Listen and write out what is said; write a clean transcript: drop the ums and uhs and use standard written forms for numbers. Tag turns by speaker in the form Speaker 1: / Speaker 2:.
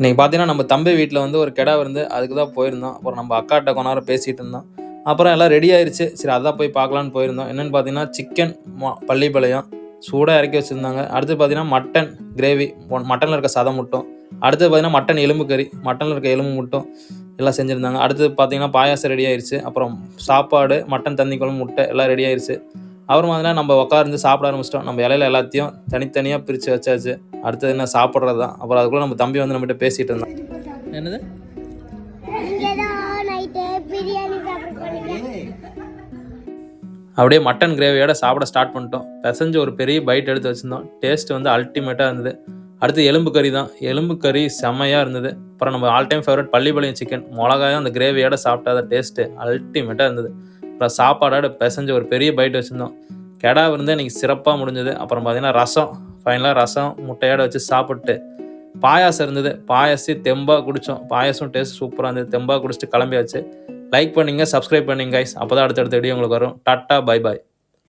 Speaker 1: இன்னைக்கு பார்த்தீங்கன்னா, நம்ம தம்பி வீட்ல வந்து ஒரு கெடா விருந்து. அதுக்கு தான் போயிருந்தோம். அப்புறம் நம்ம அக்காட்ட கொஞ்ச நேரம் பேசிட்டு இருந்தோம். அப்புறம் எல்லாம் ரெடி ஆயிருச்சு. சரி அதான் போய் பார்க்கலான்னு போயிருந்தோம். என்னன்னு பார்த்தீங்கன்னா, சிக்கன் பள்ளிப்பாளையம் சூடா இறக்கி வச்சிருந்தாங்க. அடுத்து பார்த்தீங்கன்னா, மட்டன் கிரேவி மட்டன்ல இருக்க சதை மட்டும். அடுத்து பார்த்தீங்கன்னா, மட்டன் எலும்பு கறி. மட்டன்ல இருக்க எலும்பு மட்டும் எல்லாம் செஞ்சிருந்தாங்க. அடுத்து பார்த்தீங்கன்னா, பாயாசம் ரெடி ஆயிருச்சு. அப்புறம் சாப்பாடு, மட்டன் தண்ணி குழம்பு, முட்டை எல்லாம் ரெடி ஆயிருச்சு. அப்புறம் பார்த்தீங்கன்னா, நம்ம உட்கார்ந்து சாப்பிட ஆரம்பிச்சிட்டோம். நம்ம இலையில எல்லாத்தையும் தனித்தனியா பிரிச்சு வச்சாச்சு. அடுத்தது என்ன சாப்பிடுறது தான். அப்புறம் அதுக்குள்ள நம்ம தம்பி வந்து நம்மகிட்ட பேசிட்டு இருந்தான். என்னது? அப்படியே மட்டன் கிரேவியோட சாப்பிட ஸ்டார்ட் பண்ணிட்டோம். பிசைஞ்சு ஒரு பெரிய பைட் எடுத்து வச்சிருந்தோம். டேஸ்ட் வந்து அல்டிமேட்டா இருந்தது. அடுத்து எலும்பு கறி தான். எலும்பு கறி செம்மையா இருந்தது. அப்புறம் நம்ம all time favourite Pallipalayam chicken. மிளகாயும் அந்த கிரேவியோட சாப்பிட்டா டேஸ்ட் அல்டிமேட்டா இருந்தது. அப்புறம் சாப்பாடோட பிசைஞ்சு ஒரு பெரிய பைட் வச்சிருந்தோம். கெடா விருந்து இன்னைக்கு சிறப்பாக முடிஞ்சது. அப்புறம் பார்த்தீங்கன்னா ரசம், ஃபைனலாக ரசம் முட்டையோட வச்சு சாப்பிட்டு பாயாசம் இருந்தது. பாயாசம் தெம்பா குடித்தோம். பாயாசம் டேஸ்ட் சூப்பராக இருந்தது. தெம்பா குடிச்சிட்டு கிளம்பியாச்சு. லைக் பண்ணுங்க, சப்ஸ்கிரைப் பண்ணுங்க கைஸ். அப்போ தான் அடுத்தடுத்த வீடியோ உங்களுக்கு வரும். Tata, bye bye.